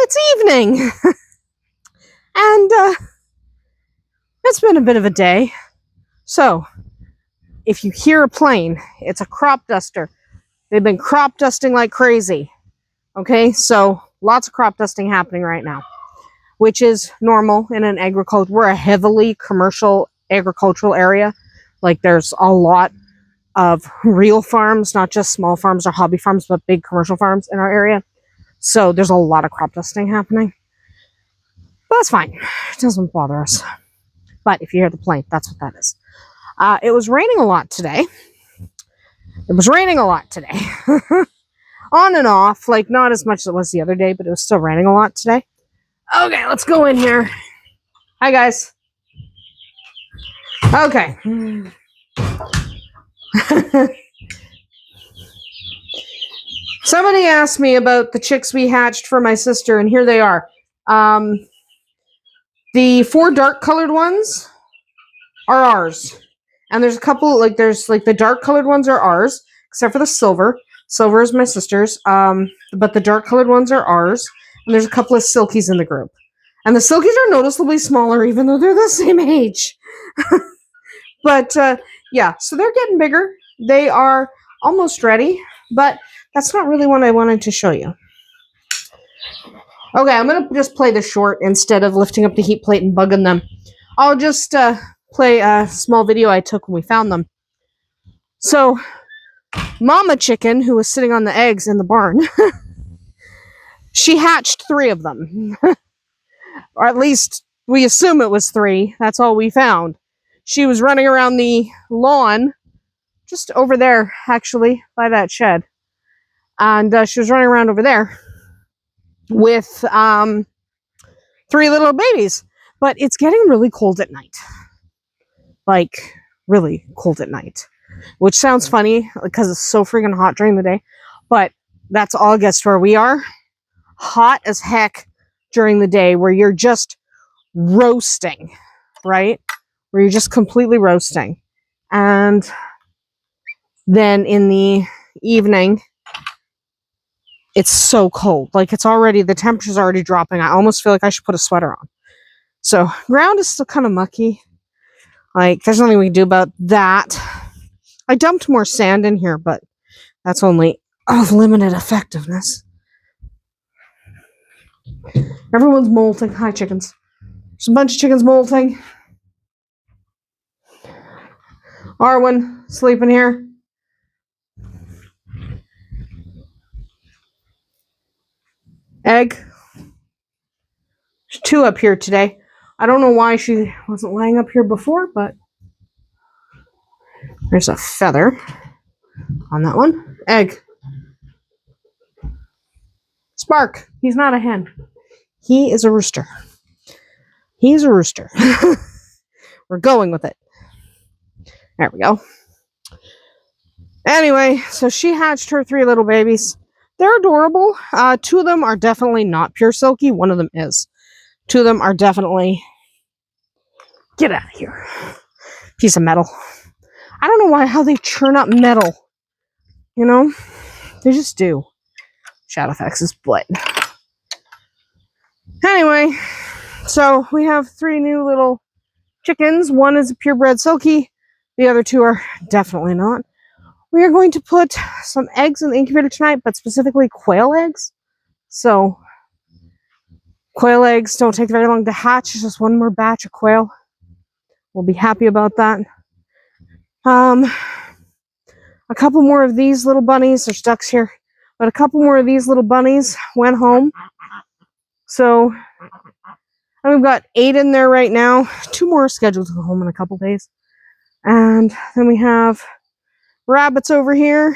it's evening. And it's been a bit of a day. So if you hear a plane, it's a crop duster. They've been crop dusting like crazy. Okay, so lots of crop dusting happening right now, which is normal in an agriculture. We're a heavily commercial agricultural area. Like there's a lot of real farms, not just small farms or hobby farms, but big commercial farms in our area. So there's a lot of crop dusting happening. But that's fine. It doesn't bother us. But if you hear the plane, that's what that is. It was raining a lot today. On and off, like not as much as it was the other day, but it was still raining a lot today. Okay, let's go in here. Hi, guys. Okay. Somebody asked me about the chicks we hatched for my sister, and here they are. The 4 dark colored ones are ours. And there's a couple, there's the dark colored ones are ours, except for the silver. Silver is my sister's. But the dark colored ones are ours. And there's a couple of silkies in the group. And the silkies are noticeably smaller, even though they're the same age. But, yeah, so they're getting bigger. They are almost ready, but that's not really what I wanted to show you. Okay, I'm going to just play the short instead of lifting up the heat plate and bugging them. I'll just play a small video I took when we found them. So, Mama Chicken, who was sitting on the eggs in the barn, she hatched 3 of them. Or at least we assume it was 3. That's all we found. She was running around the lawn, just over there, actually, by that shed. And she was running around over there with 3 little babies. But it's getting really cold at night. Like, really cold at night. Which sounds funny, because it's so freaking hot during the day. But that's August where we are. Hot as heck during the day, where you're just roasting, right? Where you're just completely roasting. And then in the evening, it's so cold. Like, it's already, the temperature's already dropping. I almost feel like I should put a sweater on. So, ground is still kind of mucky. Like, there's nothing we can do about that. I dumped more sand in here, but that's only of limited effectiveness. Everyone's molting. Hi, chickens. There's a bunch of chickens molting. Arwen sleeping here. Egg. There's 2 up here today. I don't know why she wasn't laying up here before, but there's a feather on that one. Egg. Spark. He's not a hen. He is a rooster. He's a rooster. We're going with it. There we go. Anyway, so she hatched her 3 little babies. They're adorable. 2 of them are definitely not pure silky. 1 of them is. 2 of them are definitely... Get out of here. Piece of metal. I don't know how they churn up metal. You know? They just do. Shadowfax's butt. Anyway, so we have 3 new little chickens. 1 is a purebred silky. The other 2 are definitely not. We are going to put some eggs in the incubator tonight, but specifically quail eggs. So, quail eggs don't take very long to hatch. It's just 1 more batch of quail. We'll be happy about that. A couple more of these little bunnies. There's ducks here. But a couple more of these little bunnies went home. So, and we've got 8 in there right now. 2 more are scheduled to go home in a couple days. And then we have rabbits over here.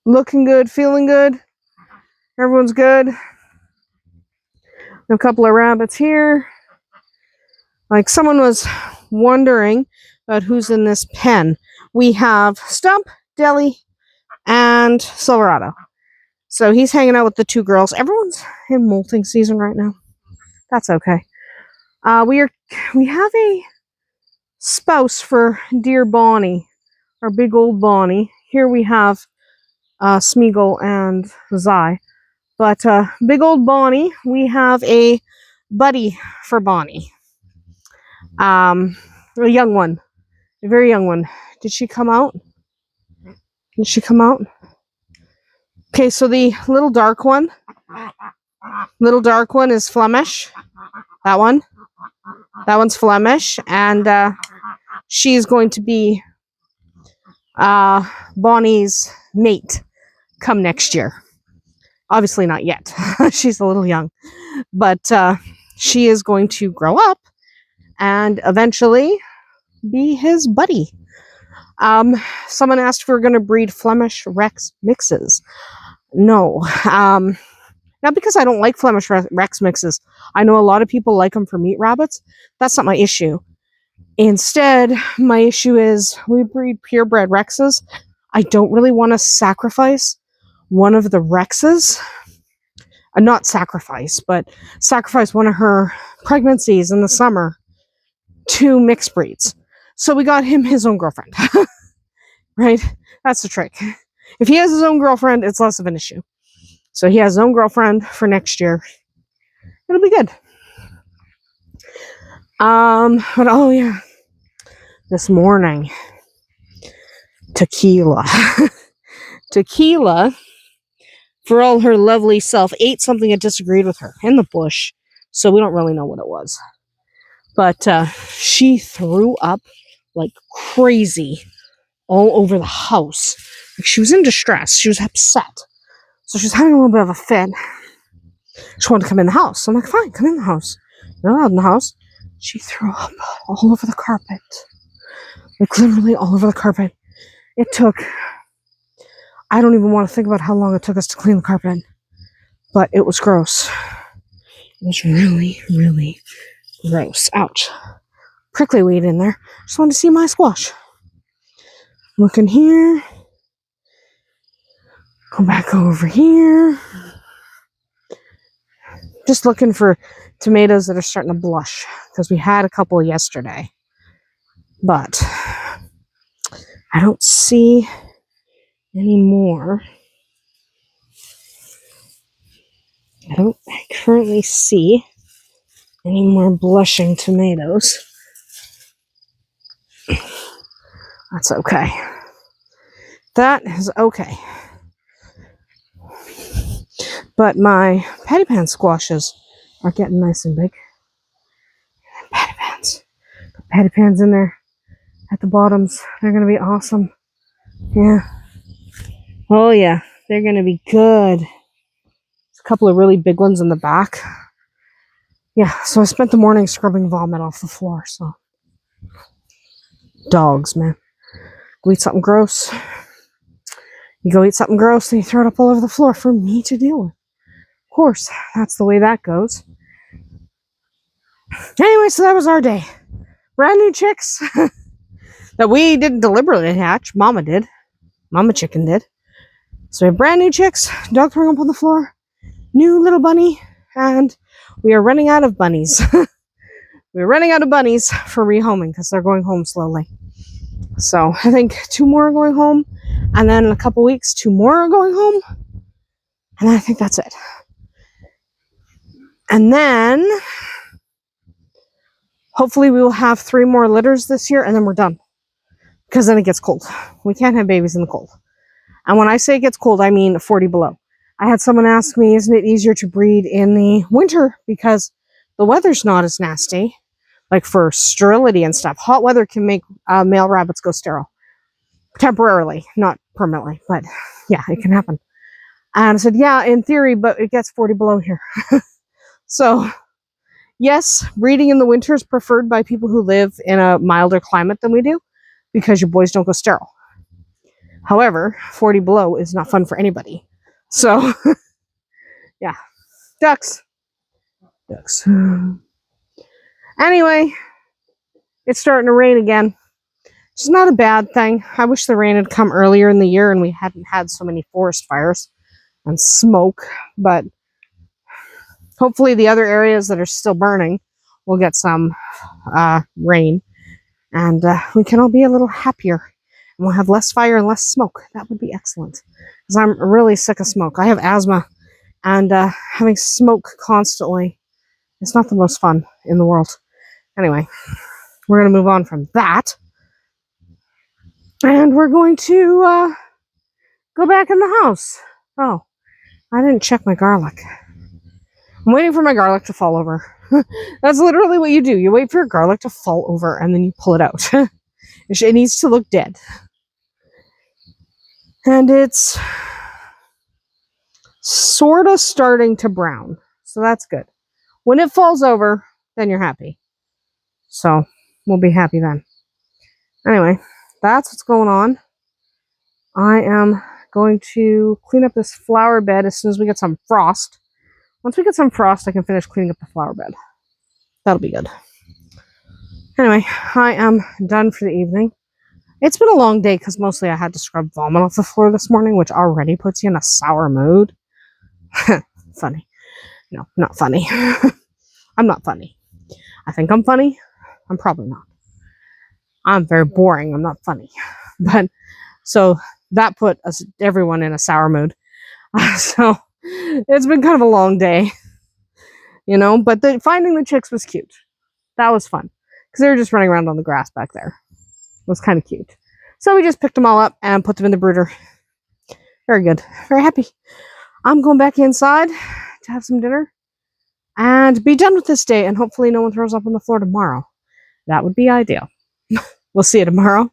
Looking good, feeling good. Everyone's good. A couple of rabbits here. Like, someone was wondering about who's in this pen. We have Stump, Deli, and Silverado. So he's hanging out with the 2 girls. Everyone's in molting season right now. That's okay. We have a spouse for dear Bonnie, our big old Bonnie. Here we have Smeagol and Zai. But big old Bonnie, we have a buddy for Bonnie. A young one. A very young one. Did she come out? Did she come out? Okay, so the little dark one is Flemish. That one. That one's Flemish. And she's going to be Bonnie's mate come next year. Obviously not yet. She's a little young. But she is going to grow up and eventually be his buddy. Someone asked if we were going to breed Flemish Rex mixes. No. Not because I don't like Flemish Rex mixes. I know a lot of people like them for meat rabbits. That's not my issue. Instead, my issue is we breed purebred Rexes. I don't really want to sacrifice one of the Rexes. Not sacrifice, but sacrifice one of her pregnancies in the summer to mixed breeds. So we got him his own girlfriend. Right? That's the trick. If he has his own girlfriend, it's less of an issue. So he has his own girlfriend for next year. It'll be good. But oh yeah. This morning, Tequila. Tequila, for all her lovely self, ate something that disagreed with her in the bush. So we don't really know what it was. But she threw up like crazy all over the house. Like she was in distress. She was upset. So she was having a little bit of a fit. She wanted to come in the house. So I'm like, fine, come in the house. You're allowed in the house. She threw up all over the carpet. Like literally all over the carpet. It took, I don't even want to think about how long it took us to clean the carpet. But it was gross. It was really, really gross. Ouch. Prickly weed in there. Just wanted to see my squash. Looking here. Go back over here. Just looking for tomatoes that are starting to blush. Because we had a couple yesterday. But I don't see any more. I don't currently see any more blushing tomatoes. That's okay. That is okay. But my patty pan squashes are getting nice and big. Patty pans. Put patty pans in there at the bottoms. They're going to be awesome. Yeah. Oh yeah. They're going to be good. There's a couple of really big ones in the back. Yeah. So I spent the morning scrubbing vomit off the floor. So dogs, man. Go eat something gross. You go eat something gross and you throw it up all over the floor for me to deal with. Of course, that's the way that goes. Anyway, so that was our day. Brand new chicks that we didn't deliberately hatch. Mama did. Mama chicken did. So we have brand new chicks, dog throwing up on the floor, new little bunny, and we are running out of bunnies. We're running out of bunnies for rehoming because they're going home slowly. So I think 2 more are going home, and then in a couple weeks, 2 more are going home, and I think that's it. And then hopefully we will have 3 more litters this year, and then we're done. Because then it gets cold. We can't have babies in the cold. And when I say it gets cold, I mean 40 below. I had someone ask me, isn't it easier to breed in the winter because the weather's not as nasty? Like for sterility and stuff. Hot weather can make male rabbits go sterile. Temporarily, not permanently. But yeah, it can happen. And I said, yeah, in theory, but it gets 40 below here. So, yes, breeding in the winter is preferred by people who live in a milder climate than we do. Because your boys don't go sterile. However, 40 below is not fun for anybody. So, yeah. Ducks. Anyway, it's starting to rain again. It's not a bad thing. I wish the rain had come earlier in the year and we hadn't had so many forest fires and smoke. But hopefully the other areas that are still burning will get some rain. And we can all be a little happier. And we'll have less fire and less smoke. That would be excellent. Because I'm really sick of smoke. I have asthma. and having smoke constantly is not the most fun in the world. Anyway, we're going to move on from that. And we're going to go back in the house. Oh, I didn't check my garlic. I'm waiting for my garlic to fall over. That's literally what you do. You wait for your garlic to fall over and then you pull it out. It needs to look dead. And it's sort of starting to brown. So that's good. When it falls over, then you're happy. So we'll be happy then. Anyway, that's what's going on. I am going to clean up this flower bed as soon as we get some frost. Once we get some frost, I can finish cleaning up the flower bed. That'll be good. Anyway, I am done for the evening. It's been a long day because mostly I had to scrub vomit off the floor this morning, which already puts you in a sour mood. Funny. No, not funny. I'm not funny. I think I'm funny. I'm probably not. I'm very boring. I'm not funny. But so that put everyone in a sour mood. So it's been kind of a long day, you know, but finding the chicks was cute. That was fun because they were just running around on the grass back there. It was kind of cute. So we just picked them all up and put them in the brooder. Very good. Very happy. I'm going back inside to have some dinner and be done with this day, and hopefully no one throws up on the floor tomorrow. That would be ideal. We'll see you tomorrow.